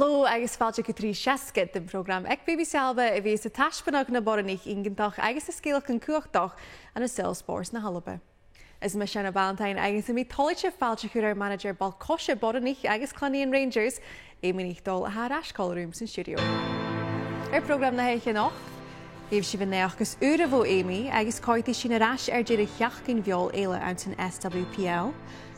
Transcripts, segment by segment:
Hallo, agus fàilte go trí seascad den program ag BBC Alba a bhí sa taispeanach na boireannaich ingantach agus a scéalach an cuachtach an a Salesforce na Halba. Is me Iona Ballantyne agus a mí toilite fàilte chuir manager Boccia boireannaich agus Cluinnidh Rangers é nigheannan a haar ascol rooms in studio. Program na nigheannan Bhíh si bhneachgus uair a bh Amy agus cóirtí sin arás deireadh cheachcin bheol éile an SWPL.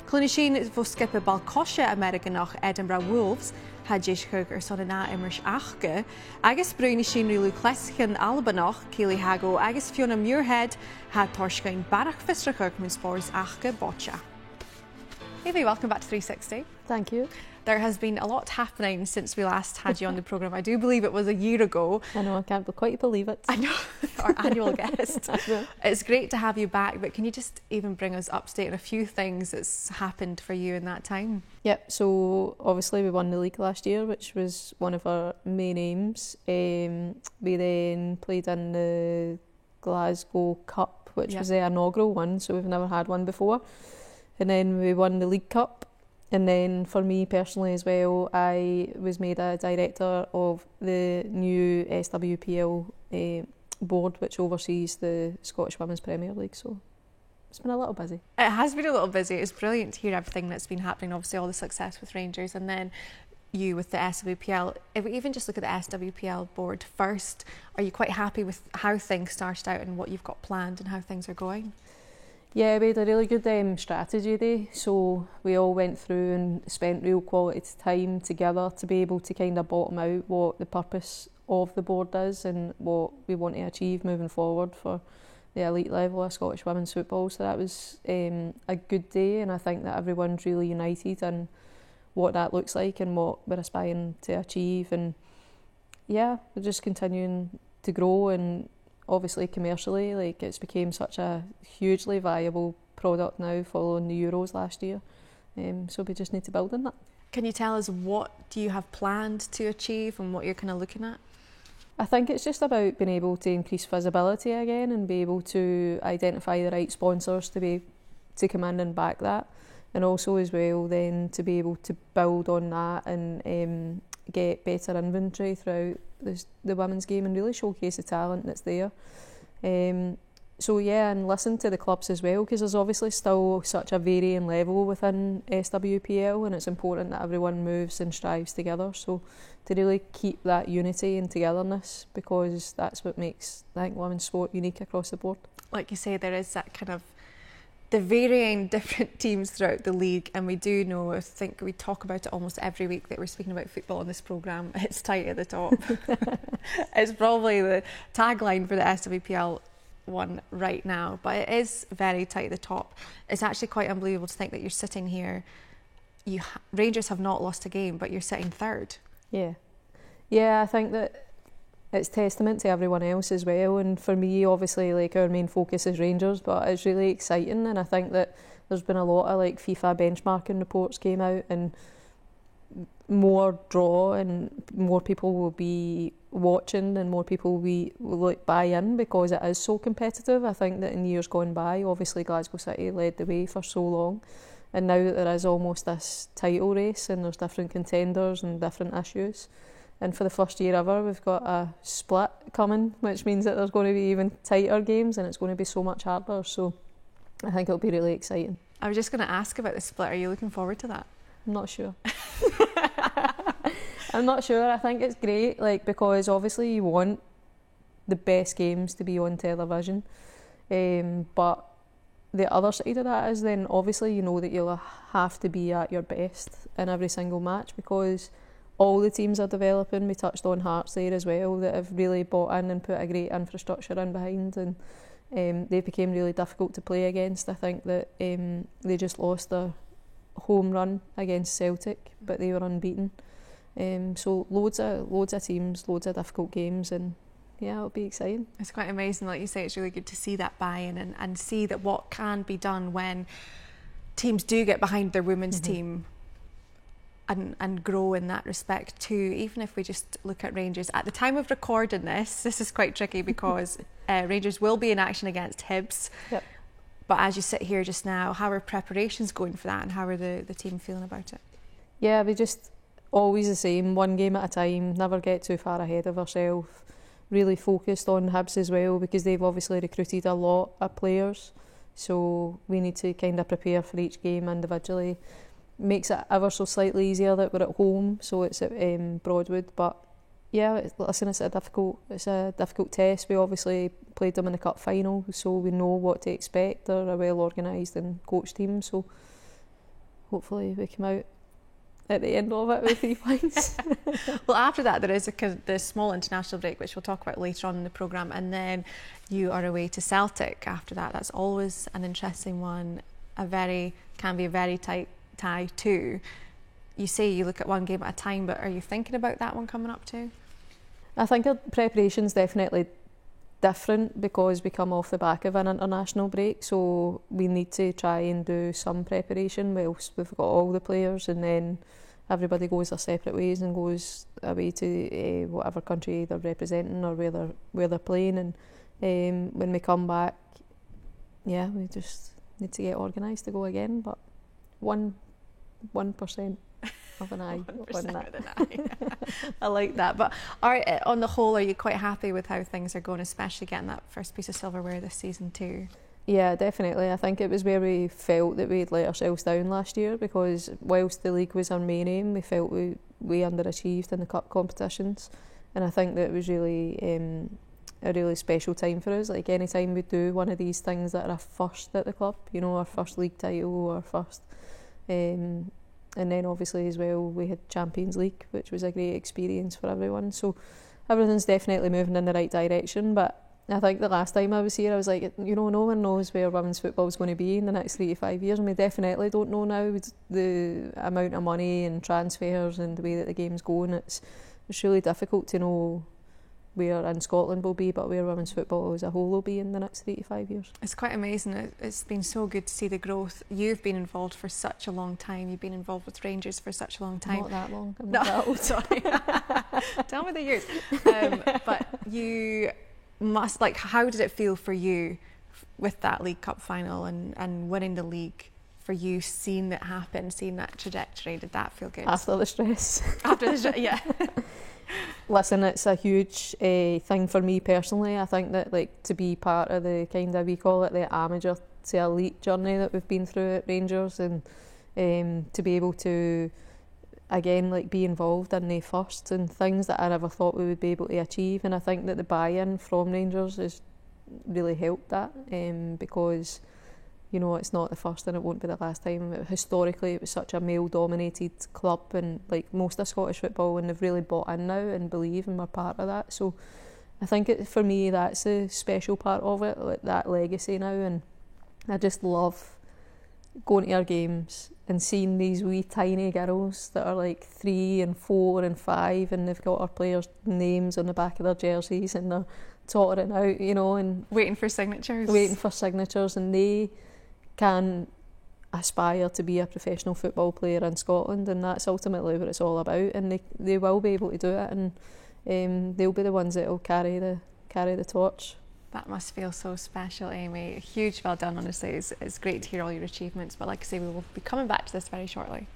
Cluinnidh sin bh skippe Boccia Ameireaganach Edinburgh Wolves hadéis chuig son na imirt achga, agus bruidhinn sin lùth-chleasaichean Albanach, Kayleigh Haggo agus Fiona Muirhead had torscain barach fistrachuig min spores achga Boccia. Kayleigh, welcome back to 360. Thank you. There has been a lot happening since we last had you on the programme. I do believe it was a year ago. I know, I can't quite believe it. I know, our annual guest. It's great to have you back, but can you just even bring us up to date on a few things that's happened for you in that time? Yep, so obviously we won the league last year, which was one of our main aims. We then played in the Glasgow Cup, which was the inaugural one, so we've never had one before. And then we won the League Cup. And then for me personally as well, I was made a director of the new SWPL board, which oversees the Scottish Women's Premier League. So it's been a little busy. It has been a little busy. It's brilliant to hear everything that's been happening, obviously all the success with Rangers and then you with the SWPL. If we even just look at the SWPL board first, are you quite happy with how things started out and what you've got planned and how things are going? Yeah, we had a really good strategy day, so we all went through and spent real quality time together to be able to kind of bottom out what the purpose of the board is and what we want to achieve moving forward for the elite level of Scottish women's football. So that was a good day, and I think that everyone's really united in what that looks like and what we're aspiring to achieve. And yeah, we're just continuing to grow, and obviously commercially, like it's became such a hugely viable product now following the Euros last year. So we just need to build on that. Can you tell us what do you have planned to achieve and what you're kind of looking at? I think it's just about being able to increase visibility again and be able to identify the right sponsors to come in and back that, and also as well then to be able to build on that and get better inventory throughout the women's game and really showcase the talent that's there. So yeah, and listen to the clubs as well, because there's obviously still such a varying level within SWPL, and it's important that everyone moves and strives together. So to really keep that unity and togetherness, because that's what makes, I think, women's sport unique across the board. Like you say, there is that kind of the varying different teams throughout the league, and we do know, I think we talk about it almost every week that we're speaking about football on this programme. It's tight at the top. It's probably the tagline for the SWPL one right now, but it is very tight at the top. It's actually quite unbelievable to think that you're sitting here, Rangers have not lost a game, but you're sitting third. Yeah, I think that it's testament to everyone else as well, and for me obviously like our main focus is Rangers, but it's really exciting, and I think that there's been a lot of like FIFA benchmarking reports came out, and more draw and more people will be watching and more people will buy in because it is so competitive. I think that in years gone by, obviously Glasgow City led the way for so long, and now that there is almost this title race and there's different contenders and different issues, and for the first year ever we've got a split coming, which means that there's going to be even tighter games and it's going to be so much harder. So I think it'll be really exciting. I was just going to ask about the split. Are you looking forward to that? I'm not sure. I'm not sure. I think it's great, like, because obviously you want the best games to be on television, but the other side of that is then obviously you know that you'll have to be at your best in every single match, because all the teams are developing. We touched on Hearts there as well, that have really bought in and put a great infrastructure in behind, and they became really difficult to play against. I think that they just lost their home run against Celtic, but they were unbeaten. So loads of teams, loads of difficult games, and yeah, it'll be exciting. It's quite amazing, like you say. It's really good to see that buy-in and see that what can be done when teams do get behind their women's team and grow in that respect too. Even if we just look at Rangers at the time of recording this is quite tricky because Rangers will be in action against Hibs. Yep. But as you sit here just now, how are preparations going for that, and how are the team feeling about it? Yeah, we just always the same, one game at a time, never get too far ahead of ourselves. Really focused on Hibs as well, because they've obviously recruited a lot of players, so we need to kind of prepare for each game individually. Makes it ever so slightly easier that we're at home, so it's at Broadwood, but yeah, listen, it's a difficult test. We obviously played them in the cup final, so we know what to expect. They're a well organised and coached team, so hopefully we come out at the end of it with 3 points. Well, after that, there is the small international break, which we'll talk about later on in the programme, and then you are away to Celtic after that. That's always an interesting one. Can be a very tight tie too. You say you look at one game at a time, but are you thinking about that one coming up too? I think our preparation's definitely different because we come off the back of an international break, so we need to try and do some preparation whilst we've got all the players, and then everybody goes their separate ways and goes away to whatever country they're representing or where they're playing, and when we come back, yeah, we just need to get organised to go again, but 1% of an eye. 1% of an eye. I like that. But on the whole, are you quite happy with how things are going, especially getting that first piece of silverware this season too? Yeah, definitely. I think it was where we felt that we'd let ourselves down last year, because whilst the league was our main aim, we felt we underachieved in the cup competitions, and I think that it was really a really special time for us. Like, any time we do one of these things that are a first at the club, you know, our first league title, our first and then obviously as well we had Champions League, which was a great experience for everyone, so everything's definitely moving in the right direction. But I think the last time I was here, I was like, you know, no one knows where women's football is going to be in the next 3 to 5 years, and we definitely don't know now with the amount of money and transfers and the way that the game's going. It's really difficult to know where in Scotland will be, but where women's football as a whole will be in the next 3 to 5 years. It's quite amazing. It's been so good to see the growth. You've been involved for such a long time. You've been involved with Rangers for such a long time. Not that long. I'm not that old. Sorry. Tell me the years. But you must, like, how did it feel for you with that League Cup final and winning the league? For you, seeing that happen, seeing that trajectory, did that feel good? After the stress. After the stress, yeah. Listen, it's a huge thing for me personally. I think that, like, to be part of the kind of, we call it the amateur to elite journey that we've been through at Rangers, and to be able to again, like, be involved in the first and things that I never thought we would be able to achieve. And I think that the buy-in from Rangers has really helped that, because, you know, it's not the first and it won't be the last time. Historically, it was such a male-dominated club, and like most of Scottish football, and they've really bought in now and believe and we're part of that. So I think for me, that's a special part of it, like that legacy now. And I just love going to our games and seeing these wee tiny girls that are like 3 and 4 and 5, and they've got our players' names on the back of their jerseys, and they're tottering out, you know, and waiting for signatures, and they can aspire to be a professional football player in Scotland, and that's ultimately what it's all about. And they will be able to do it, and they'll be the ones that will carry the torch. That must feel so special, Amy. A huge well done, honestly. It's great to hear all your achievements, but like I say, we will be coming back to this very shortly.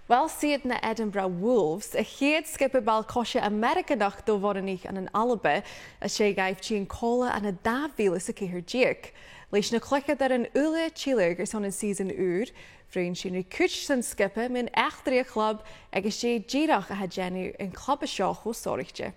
Well, siad na Edinburgh Wolves, a héad scipa ball-coise Ameireaganach do boireannaich an Iolba, a sé gaibh tíon cola and a dhaibh sa Cuideachd. Leis na Cluinnidh ar an lùth-chleasaichean son in season úr, Bhríonn sin recúit san scipa min eachtarí club agus sé díreach a hadéanú in club a seo cho sóireachta.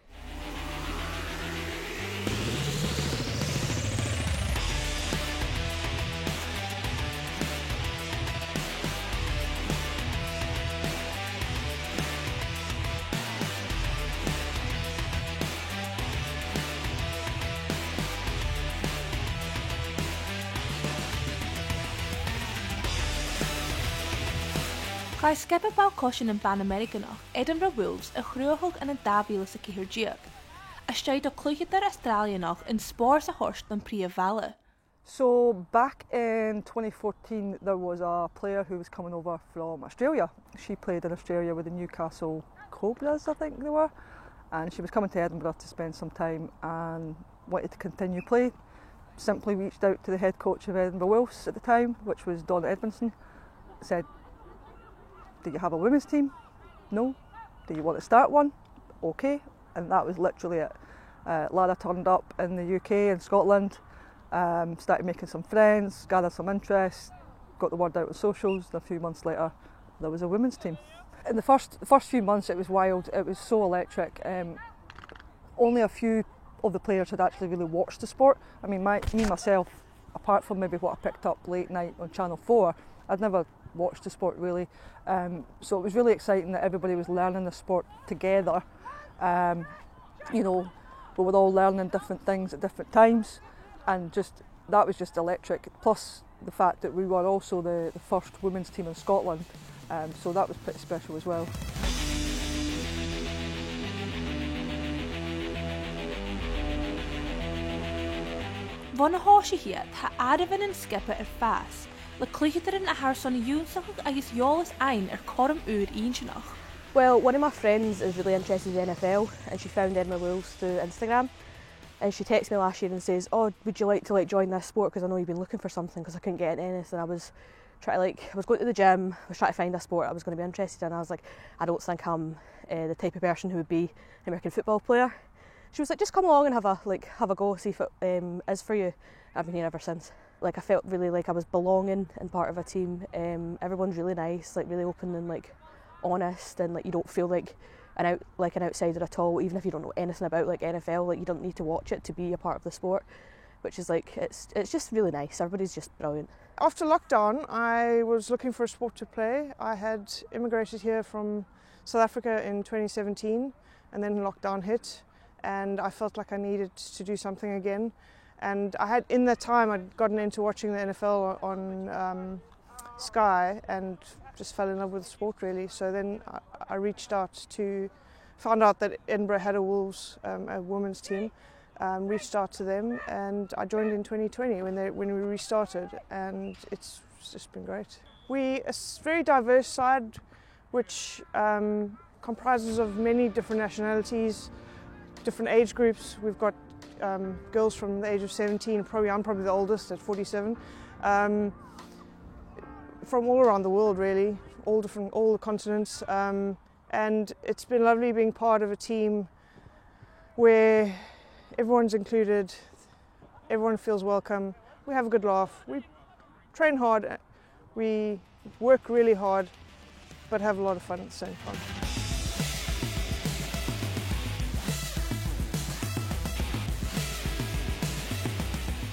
Cair scipa ball-coise an ban Ameireaganach, Edinburgh Wolves a chruthóg an dhaibh sa Cuideachd. A steid o Cluinnidh ar Australianach in spór sa horst an príomh-bhaile. So back in 2014 there was a player who was coming over from Australia. She played in Australia with the Newcastle Cobras, I think they were, and she was coming to Edinburgh to spend some time and wanted to continue play. Simply reached out to the head coach of Edinburgh Wolves at the time, which was Don Edmondson, said, "Do you have a women's team?" "No." do you want to start one? Okay, and that was literally it. Ladder turned up in the UK and Scotland, started making some friends, gathered some interest, got the word out on socials, and a few months later there was a women's team. In the first few months it was wild, it was so electric. Only a few of the players had actually really watched the sport. I mean, me myself, apart from maybe what I picked up late night on Channel 4, I'd never watched the sport really. So it was really exciting that everybody was learning the sport together. You know, we were all learning different things at different times, and that was just electric. Plus the fact that we were also the first women's team in Scotland, so that was pretty special as well. Bhana háise hiad tá adamhan an scipa fás, le Cluinnidh a airson iúnsaach agus eolas ainm corm ionsinach. Well, one of my friends is really interested in the NFL, and she found Edinburgh Wolves through Instagram. And she texted me last year and says, "Oh, would you like to join this sport? Because I know you've been looking for something." Because I couldn't get into anything. I was trying to I was going to the gym. I was trying to find a sport I was going to be interested in. I was like, I don't think I'm the type of person who would be an American football player. She was like, just come along and have a go, see if it is for you. I've been here ever since. I felt really like I was belonging and part of a team. Everyone's really nice, really open and honest, and you don't feel like an outsider at all, even if you don't know anything about NFL. You don't need to watch it to be a part of the sport, which is it's just really nice. Everybody's just brilliant. After lockdown, I was looking for a sport to play. I had immigrated here from South Africa in 2017, and then lockdown hit, and I felt like I needed to do something again. And in that time, I'd gotten into watching the NFL on Sky, and just fell in love with the sport really. So then I found out that Edinburgh had a Wolves, a women's team, reached out to them, and I joined in 2020 when we restarted, and it's just been great. We're a very diverse side, which comprises of many different nationalities, different age groups. We've got girls from the age of 17, I'm probably the oldest at 47, from all around the world really, all the continents, and it's been lovely being part of a team where everyone's included, everyone feels welcome, we have a good laugh, we train hard, we work really hard, but have a lot of fun at the same time.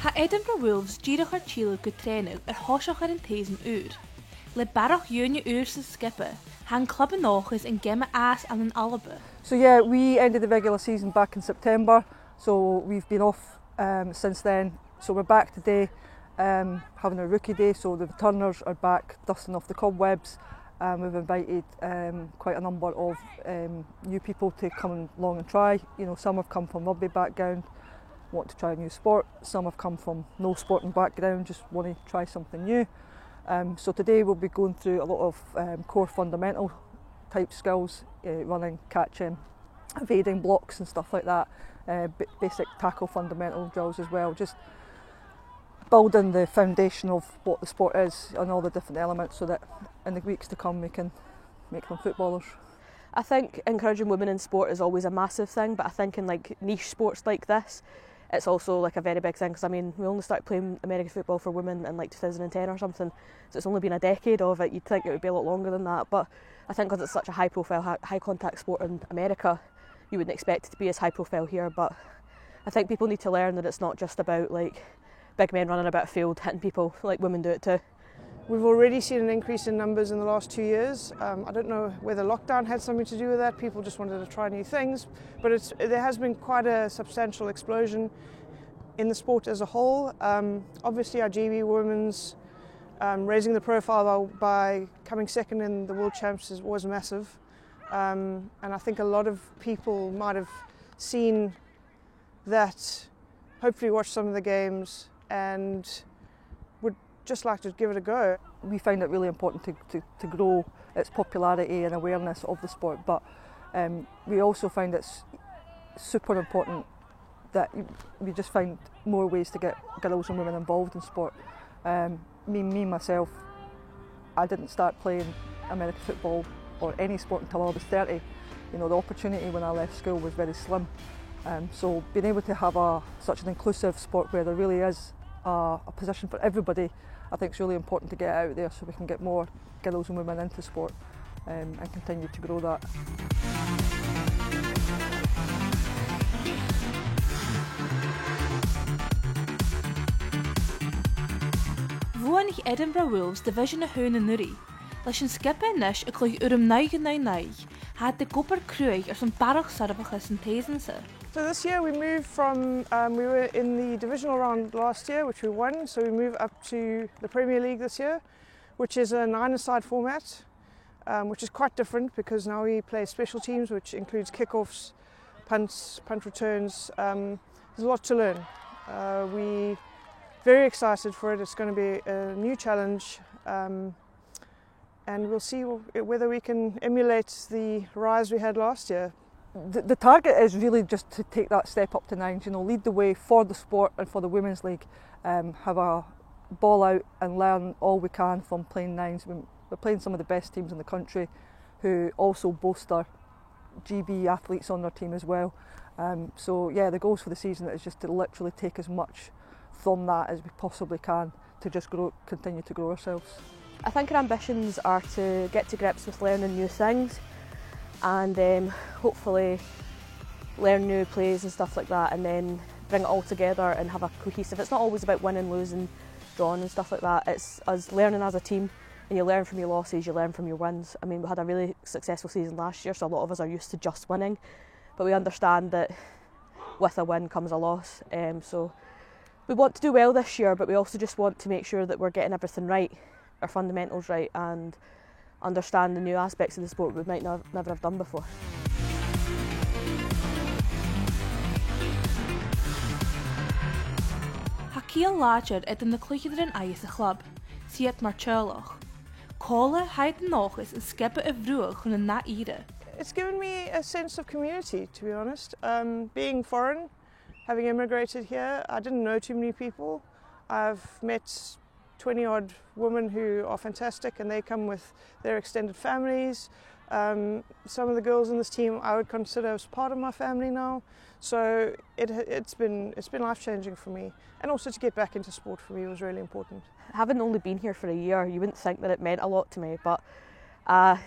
Ha Edinburgh Wolves díreach ar tíle go tréinú thoiseach ar an téasm úr. Le barach Iona sa scipa, hang club is in gemma as and an Alba. So yeah, we ended the regular season back in September, so we've been off since then. So we're back today, having a rookie day, so the returners are back dusting off the cobwebs. We've invited quite a number of new people to come along and try. You know, some have come from rugby background, want to try a new sport. Some have come from no sporting background, just want to try something new. So today we'll be going through a lot of core fundamental type skills, running, catching, evading blocks and stuff like that, basic tackle fundamental drills as well, just building the foundation of what the sport is and all the different elements, so that in the weeks to come we can make them footballers. I think encouraging women in sport is always a massive thing, but I think in niche sports like this, it's also a very big thing, because I mean, we only started playing American football for women in 2010 or something, so it's only been a decade of it. You'd think it would be a lot longer than that, but I think because it's such a high profile, high contact sport in America, you wouldn't expect it to be as high profile here. But I think people need to learn that it's not just about big men running about a field hitting people, women do it too. We've already seen an increase in numbers in the last 2 years. I don't know whether lockdown had something to do with that. People just wanted to try new things, but there has been quite a substantial explosion in the sport as a whole. Obviously our GB women's raising the profile by coming second in the World Champs was massive. And I think a lot of people might have seen that, hopefully watched some of the games and would just like to give it a go. We find it really important to grow its popularity and awareness of the sport, but we also find it's super important that we just find more ways to get girls and women involved in sport. Me myself, I didn't start playing American football or any sport until I was 30. You know, the opportunity when I left school was very slim. So being able to have such an inclusive sport where there really is a position for everybody, I think is really important to get out there so we can get more girls and women into sport and continue to grow that. Bhuan Edinburgh Wolves division a Hoon and Nuri. Leis an sgioba inis a Cluinnidh nigheannan had the gobar cruig some barach sarvachas and t-seachdain-sa. So this year we moved from, we were in the divisional round last year, which we won, so we moved up to the Premier League this year, which is a 9-a-side format, which is quite different because now we play special teams, which includes kickoffs, punts, punt returns. There's a lot to learn. We're very excited for it. It's going to be a new challenge, and we'll see whether we can emulate the rise we had last year. The target is really just to take that step up to nines, you know, lead the way for the sport and for the Women's League, have a ball out and learn all we can from playing nines. We're playing some of the best teams in the country who also boast our GB athletes on their team as well. So yeah, the goals for the season is just to literally take as much from that as we possibly can to just continue to grow ourselves. I think our ambitions are to get to grips with learning new things and hopefully learn new plays and stuff like that, and then bring it all together and have a cohesive. It's not always about winning, losing, drawing and stuff like that. It's us learning as a team, and you learn from your losses, you learn from your wins. I mean, we had a really successful season last year, so a lot of us are used to just winning, but we understand that with a win comes a loss. So we want to do well this year, but we also just want to make sure that we're getting everything right, our fundamentals right, and understand the new aspects of the sport we might never have done before. Hakiel Lodger at the Cluinnidh an Iasa Club, Siat Marchelloch. Kayleigh Haggo is a sgioba of Bruidhinn chun an nigheannan. It's given me a sense of community, to be honest. Being foreign, having immigrated here, I didn't know too many people. I've met 20-odd women who are fantastic, and they come with their extended families. Some of the girls in this team I would consider as part of my family now. So it's been life-changing for me, and also to get back into sport for me was really important. Having only been here for a year, you wouldn't think that it meant a lot to me, but I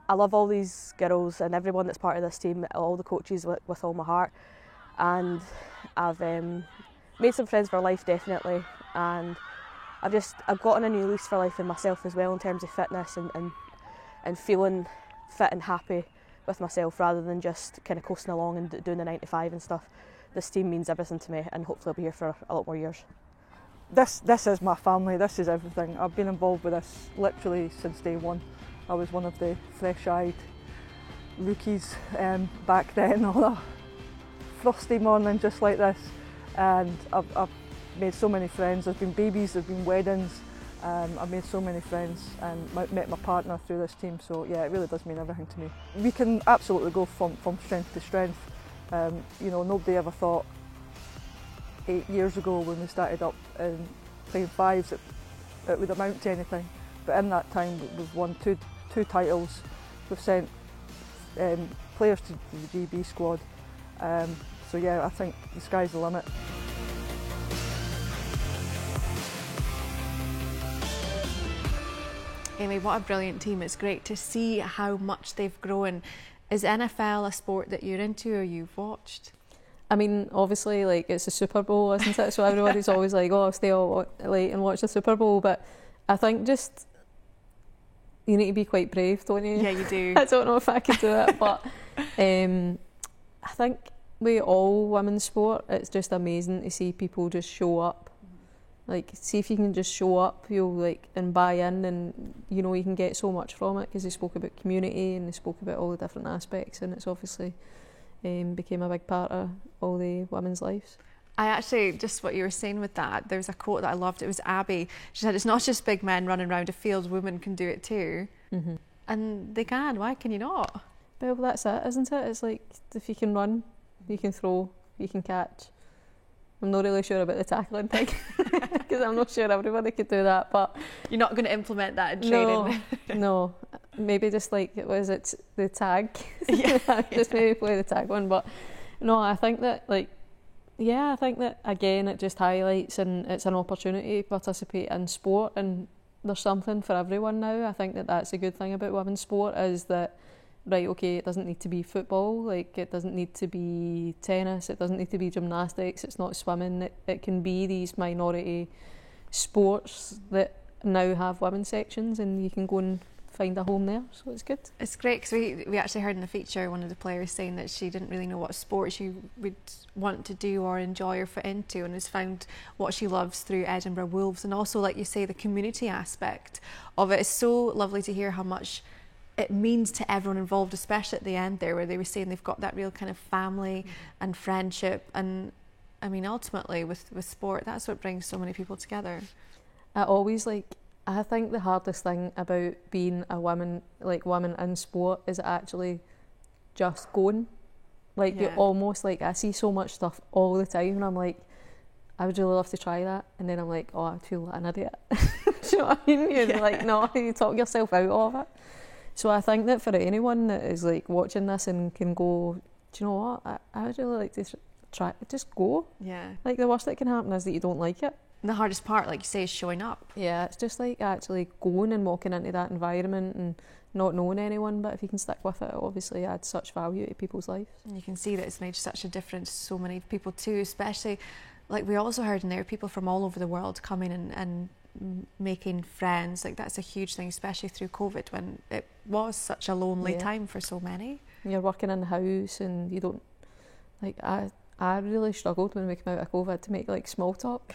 love all these girls and everyone that's part of this team, all the coaches with all my heart, and I've made some friends for life, definitely, and I've gotten a new lease for life in myself as well in terms of fitness and feeling fit and happy with myself rather than just kind of coasting along and doing the 9 to 5 and stuff. This team means everything to me, and hopefully I'll be here for a lot more years. This is my family, this is everything. I've been involved with this literally since day one. I was one of the fresh-eyed rookies back then on a frosty morning just like this, and I've made so many friends. There's been babies, there's been weddings, I've made so many friends and met my partner through this team, so yeah, it really does mean everything to me. We can absolutely go from strength to strength. You know, nobody ever thought 8 years ago when we started up and playing fives it would amount to anything, but in that time we've won two titles, we've sent players to the GB squad, so yeah, I think the sky's the limit. Amy, what a brilliant team. It's great to see how much they've grown. Is NFL a sport that you're into or you've watched? I mean, obviously, like, it's a Super Bowl, isn't it? So everybody's always like, oh, I'll stay all late and watch the Super Bowl. But I think just, you need to be quite brave, don't you? Yeah, you do. I don't know if I could do it, but I think with all women's sport, it's just amazing to see people just show up. Like, see if you can just show up, and buy in, and you know you can get so much from it, because they spoke about community and they spoke about all the different aspects, and it's obviously became a big part of all the women's lives. I actually, just what you were saying with that, there was a quote that I loved. It was Abby. She said, "It's not just big men running around a field, women can do it too." Mm-hmm. And they can. Why can you not? Well, that's it, isn't it? It's like, if you can run, you can throw, you can catch. I'm not really sure about the tackling thing, because I'm not sure everybody could do that, but you're not going to implement that in training. No. maybe just like, was it the tag? Yeah. Just maybe play the tag one. But no, I think that I think that again it just highlights and it's an opportunity to participate in sport, and there's something for everyone now. I think that that's a good thing about women's sport, is that right, okay, it doesn't need to be football, like it doesn't need to be tennis, it doesn't need to be gymnastics, it's not swimming, it can be these minority sports that now have women's sections, and you can go and find a home there, so it's good. It's great, because we actually heard in the feature one of the players saying that she didn't really know what sport she would want to do or enjoy or fit into, and has found what she loves through Edinburgh Wolves. And also, like you say, the community aspect of it is so lovely to hear how much it means to everyone involved, especially at the end there, where they were saying they've got that real kind of family and friendship. And I mean, ultimately with sport, that's what brings so many people together. I think the hardest thing about being a woman in sport is actually just going. Like, you almost, like, I see so much stuff all the time, and I'm like, I would really love to try that, and then I'm like, oh, I feel like an idiot. Do you know what I mean? You're like, no, you talk yourself out of it. So I think that for anyone that is like watching this and can go, do you know what, I would really like to try, just go. Yeah. Like, the worst that can happen is that you don't like it. And the hardest part, like you say, is showing up. Yeah, it's just like actually going and walking into that environment and not knowing anyone, but if you can stick with it, it obviously adds such value to people's lives. And you can see that it's made such a difference to so many people too, especially, like we also heard in there, people from all over the world coming and making friends. Like, that's a huge thing, especially through COVID, when it was such a lonely time for so many. You're working in the house and you don't, like, I really struggled when we came out of COVID to make like small talk.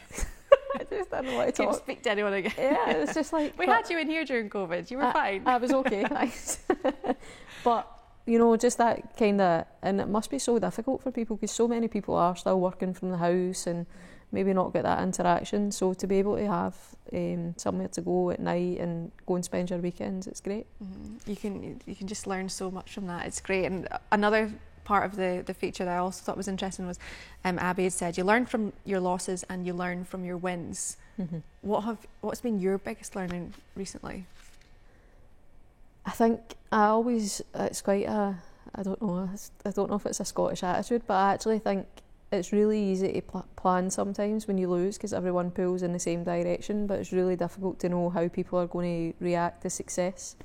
I just didn't want to talk. Couldn't speak to anyone again. Yeah, it was just like... We had you in here during COVID, you were fine. I was okay, thanks. But, you know, just that kind of... And it must be so difficult for people, because so many people are still working from the house and maybe not get that interaction. So to be able to have somewhere to go at night and go and spend your weekends, it's great. Mm-hmm. You can just learn so much from that. It's great. And another part of the feature that I also thought was interesting was Abby had said you learn from your losses and you learn from your wins. Mm-hmm. What's been your biggest learning recently? I think it's quite a, I don't know if it's a Scottish attitude, but I actually think it's really easy to plan sometimes when you lose, because everyone pulls in the same direction, but it's really difficult to know how people are going to react to success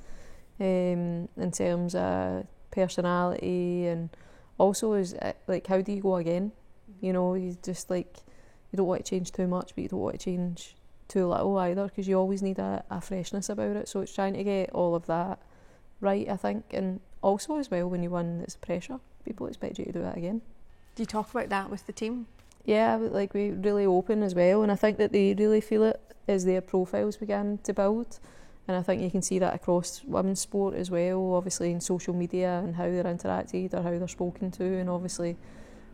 in terms of personality, and also is like, how do you go again? You know, you just like, you don't want to change too much, but you don't want to change too little either, because you always need a freshness about it. So it's trying to get all of that right, I think. And also as well, when you win, it's pressure. People expect you to do it again. Do you talk about that with the team? Yeah, like, we're really open as well, and I think that they really feel it as their profiles begin to build. And I think you can see that across women's sport as well, obviously in social media and how they're interacted or how they're spoken to. And obviously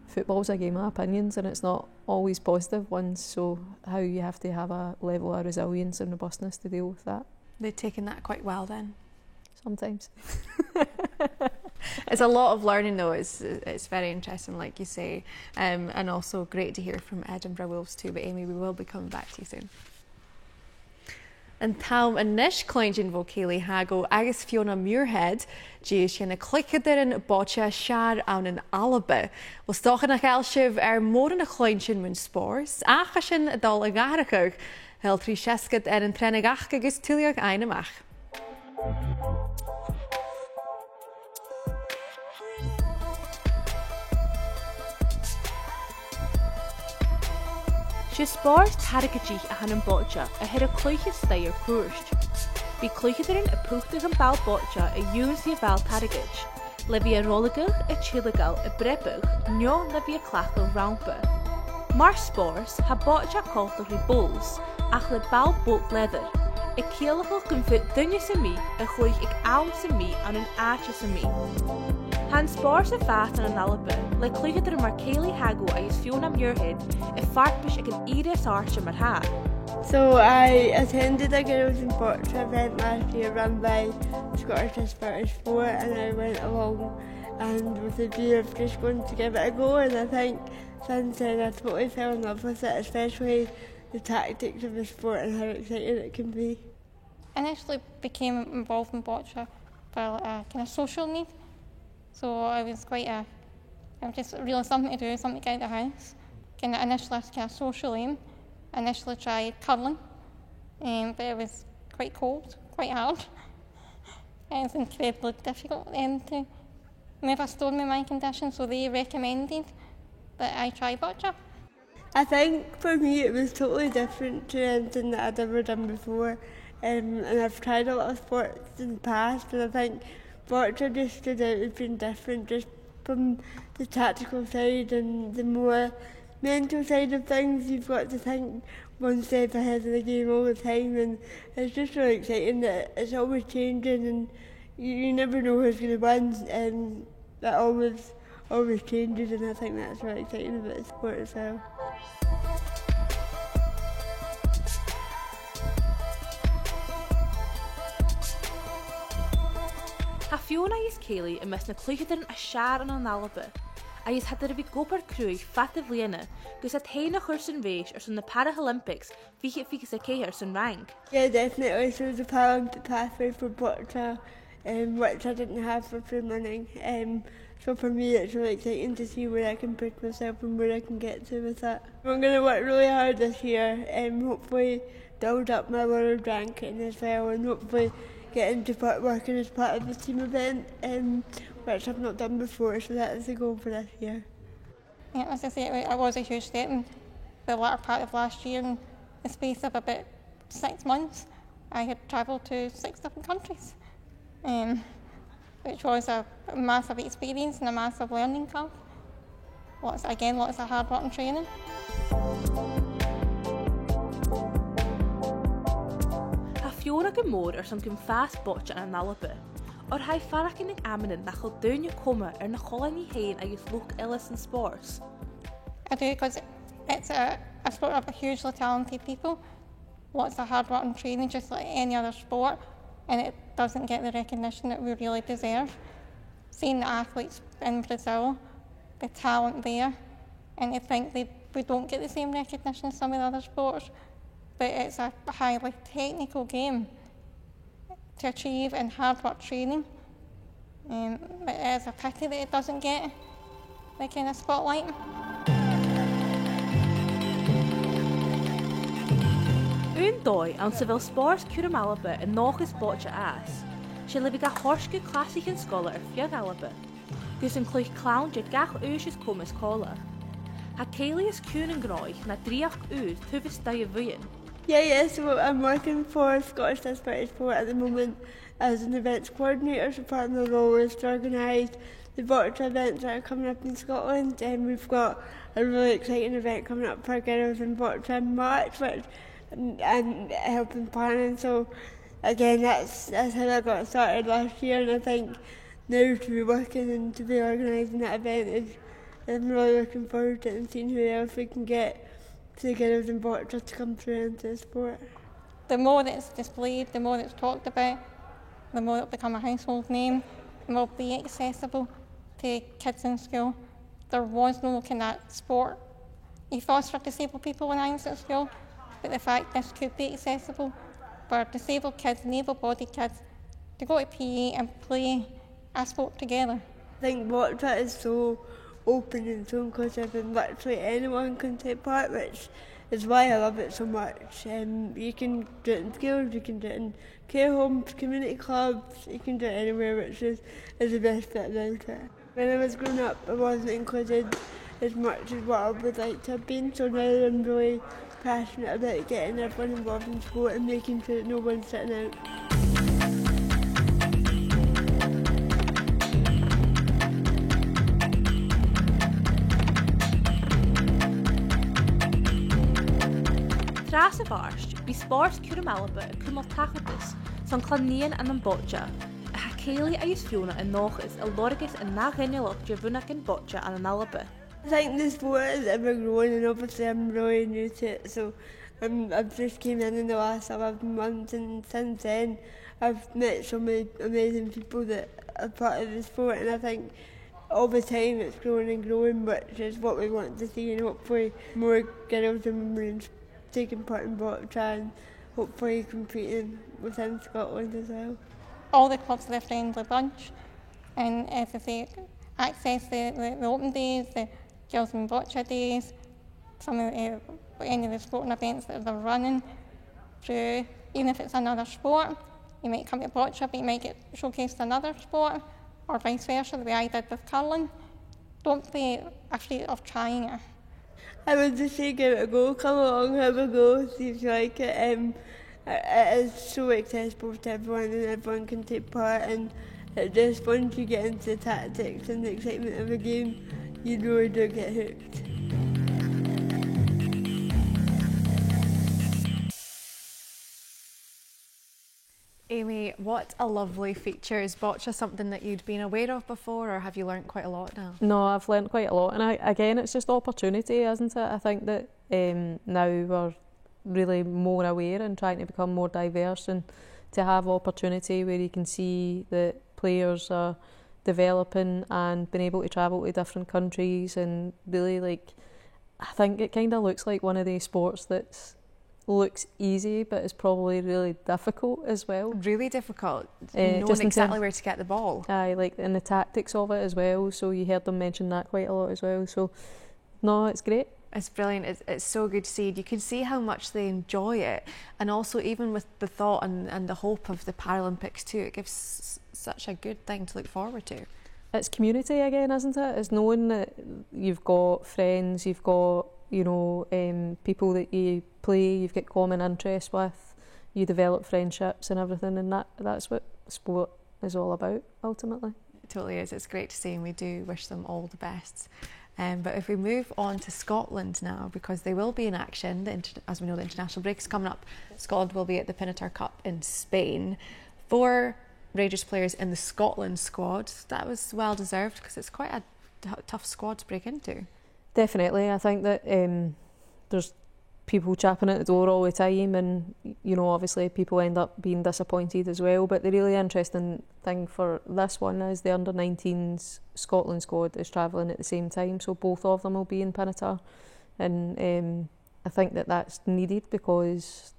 football's a game of opinions, and it's not always positive ones, so how you have to have a level of resilience and robustness to deal with that. They've taken that quite well then? Sometimes. It's a lot of learning though. It's very interesting, like you say, and also great to hear from Edinburgh Wolves too. But Amy, we will be coming back to you soon. And tam a nish cloingin vo Kayleigh Haggo agus Fiona Muirhead sin a Cuideachd Boccia siar an an Alba. Wel stochen nach elshiv mór na cloingin mun spors. Achashin a dal a garachug. Hel trí sescad an trenigach agus tuliach ainmach. She spáir targadí a han an Boccia a hir a Cluinnidh stair cuairt. Bhí Cluinnidh a puchtach an ball Boccia a dús a ball targad. Le bhí a rolagach a tílagal a brepach, neo le bhí a clachal rampa. Mar spáirs ha Boccia coltach i bulls, ach le ball bolt leather. A céalachach gon fit dunne sa mí a chuig ag awn sa mí an an áte sa mí. Han spáirs a fast an an Alba, le Cluinnidh mar Kayleigh Haggo agus Fiona Muirhead a fartbish ag an iris archa mar ha. So I attended a Girls in Boccia event last year run by Scottish Aspirant Sport, and I went along and with the view of just going to give it a go, and I think since then I totally fell in love with it, especially the tactics of the sport and how exciting it can be. I initially became involved in Boccia for a kind of social need. So I was just really something to do, something to get out of the house. Kind of initially a social aim. Initially tried curling, but it was quite cold, quite hard. It was incredibly difficult then to move a stone with my condition, so they recommended that I try Boccia. I think for me it was totally different to anything that I'd ever done before, and I've tried a lot of sports in the past, but I think Boccia just stood out as being different, just from the tactical side and the more mental side of things. You've got to think one step ahead of the game all the time, and it's just really exciting that it's always changing and you never know who's going to win, and that always changes, and I think that's really exciting about the sport as well. Ha Fiona is Kayleigh yn mes na Cluinnidh a siar yn Iona a is had er big gopar cruig fàilte bliana, gus at heina chursin reis or the Paralympics fiche ceir sun rank. Yeah, definitely. So the Paralympic pathway for Boccia, which I didn't have for running. So for me it's really exciting to see where I can push myself and where I can get to with that. I'm going to work really hard this year and hopefully build up my world ranking as well, and hopefully get into working as part of the team event, which I've not done before, so that is the goal for this year. Yeah, as I say, it was a huge step in the latter part of last year. In the space of about 6 months, I had travelled to 6 different countries, which was a massive experience and a massive learning curve. Lots of hard work and training. Fiona Muirhead some fast Boccia and Alba, or hai farakin aminin nach dunya coma na colony hain agus lùth-chleasaichean in sports. I do, because it's a sport of hugely talented people. Lots of hard work and training, just like any other sport, and it doesn't get the recognition that we really deserve. Seeing the athletes in Brazil, the talent there, and I think we don't get the same recognition as some of the other sports. But it's a highly technical game to achieve and hard work training. But it is a pity that it doesn't get the kind of spotlight. Un dói an sa bhfuil spórs Cuireadh Alba in nóchas Boccia as. She livig a lùth-chleasaichean scholar Fiona Alba, gus an clúich clown jet gach úsis comas cola. Ha Kayleigh is cún an gráich na dríach ús tuvis dhaibh. Yeah, so I'm working for Scottish Disability Sport at the moment as an events coordinator, so part of my role is to organise the Boccia events that are coming up in Scotland, and we've got a really exciting event coming up for girls in Boccia in March, which I'm helping planning. So again, that's how I got started last year, and I think now to be working and to be organising that event I'm really looking forward to it and seeing who else we can get to the girls in Boccia to come through into the sport. The more that it's displayed, the more it's talked about, the more it'll become a household name and will be accessible to kids in school. There was no kind of sport ethos for disabled people when I was at school, but the fact this could be accessible for disabled kids and able-bodied kids to go to PE and play a sport together. I think Boccia is so open and so inclusive, and literally anyone can take part, which is why I love it so much. You can do it in schools, you can do it in care homes, community clubs, you can do it anywhere, which is the best bit about it. When I was growing up, I wasn't included as much as what I would like to have been, so now I'm really passionate about getting everyone involved in sport and making sure that no one's sitting out. Tras of Arst, be sports Cuireadh Alba a cummal tachadus, son Cluinnidh and an Boccia, a ha Kayleigh agus Fiona and nóchas a lorgus and nigheannan dhaibh in Boccia and an Alba. I think the sport is ever growing, and obviously I'm really new to it, so I've just came in the last 11 months, and since then I've met so many amazing people that are part of the sport, and I think all the time it's growing and growing, which is what we want to see, and hopefully more girls and women taking part in Boccia and hopefully competing within Scotland as well. all the clubs are a friendly bunch, and as I say, access the open days, the girls and Boccia days, some of any of the sporting events that they're running through, even if it's another sport. You might come to Boccia, but you might get showcased another sport, or vice versa, the way I did with curling. Don't be afraid of trying it. I would just say give it a go, come along, have a go, see if you like it. It is so accessible to everyone and everyone can take part, and it just, once you get into the tactics and the excitement of a game, you really do get hooked. Amy, what a lovely feature. Is Boccia something that you'd been aware of before, or have you learnt quite a lot now? No, I've learnt quite a lot, and again, it's just opportunity, isn't it? I think that now we're really more aware and trying to become more diverse, and to have opportunity where you can see that players are developing and being able to travel to different countries, and really, like, I think it kind of looks like one of these sports that looks easy but is probably really difficult as well. Really difficult, knowing exactly where to get the ball. Aye, like, and the tactics of it as well, so you heard them mention that quite a lot as well, so no, it's great. It's brilliant. It's so good to see. You can see how much they enjoy it, and also even with the thought and the hope of the Paralympics too, it gives such a good thing to look forward to. It's community again, isn't it? It's knowing that you've got friends, you've got, you know, people that you play, you've got common interests with, you develop friendships and everything, and that's what sport is all about ultimately. It totally is. It's great to see, and we do wish them all the best. But if we move on to Scotland now, because they will be in action, as we know, the international break is coming up. Scotland will be at the Pinatar Cup in Spain. 4 Rangers players in the Scotland squad. That was well deserved, because it's quite a tough squad to break into. Definitely. I think that there's people chapping at the door all the time, and, you know, obviously people end up being disappointed as well, but the really interesting thing for this one is the under-19s Scotland squad is travelling at the same time, so both of them will be in Pinatar, and I think that that's needed, because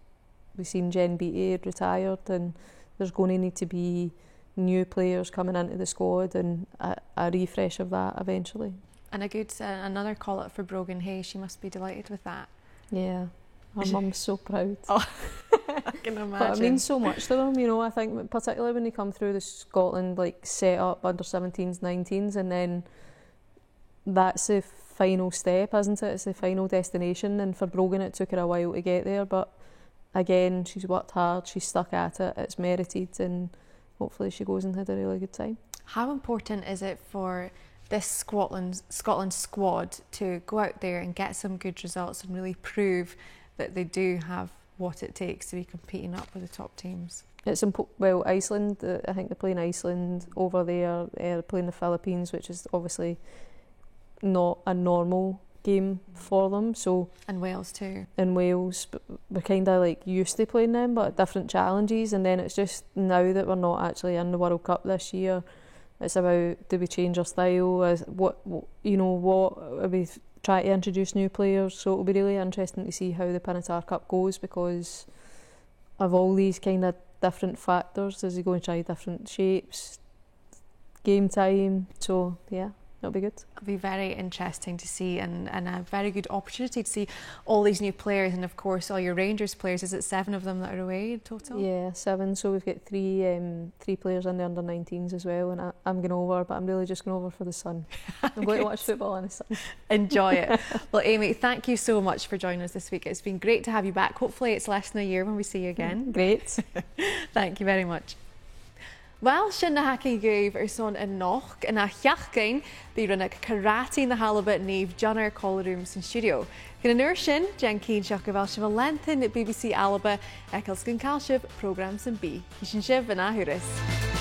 we've seen Jen Beattie had retired, and there's going to need to be new players coming into the squad, and a refresh of that eventually. And a good another call out for Brogan Hay. She must be delighted with that. Yeah, her mum's so proud. Oh, I can imagine. But it means so much to them, you know. I think particularly when they come through the Scotland like set up under 17s, 19s, and then that's the final step, isn't it? It's the final destination, and for Brogan it took her a while to get there, but again, she's worked hard, she's stuck at it, it's merited, and hopefully she goes and had a really good time. How important is it for this Scotland squad to go out there and get some good results and really prove that they do have what it takes to be competing up with the top teams? It's well, Iceland, I think they're playing Iceland over there, they're playing the Philippines, which is obviously not a normal game for them. So, and Wales too. And Wales, but we're kind of like used to playing them, but different challenges. And then it's just now that we're not actually in the World Cup this year, it's about, do we change our style? What are we trying to introduce new players? So it'll be really interesting to see how the Pinatar Cup goes, because of all these kind of different factors. Is he going to try different shapes, game time? So yeah, it'll be good. It'll be very interesting to see, and a very good opportunity to see all these new players, and of course all your Rangers players. Is it 7 of them that are away in total? Yeah, 7. So we've got 3 players in the under-19s as well, and I'm going over, but I'm really just going over for the sun. I'm going to watch football in the sun. Enjoy it. Well, Amy, thank you so much for joining us this week. It's been great to have you back. Hopefully it's less than a year when we see you again. Great. Thank you very much. Well, sin na hacin gúibh son in noch in a cheachdain bíoireannaich karate na h-Alba níomh Johnner Collarooms in studio. Gan an sin, Jen Keen seach go bhfuil sibh lenthin at BBC Alba ag cosnadh programmes in B. Hí sin sibh in ahuras.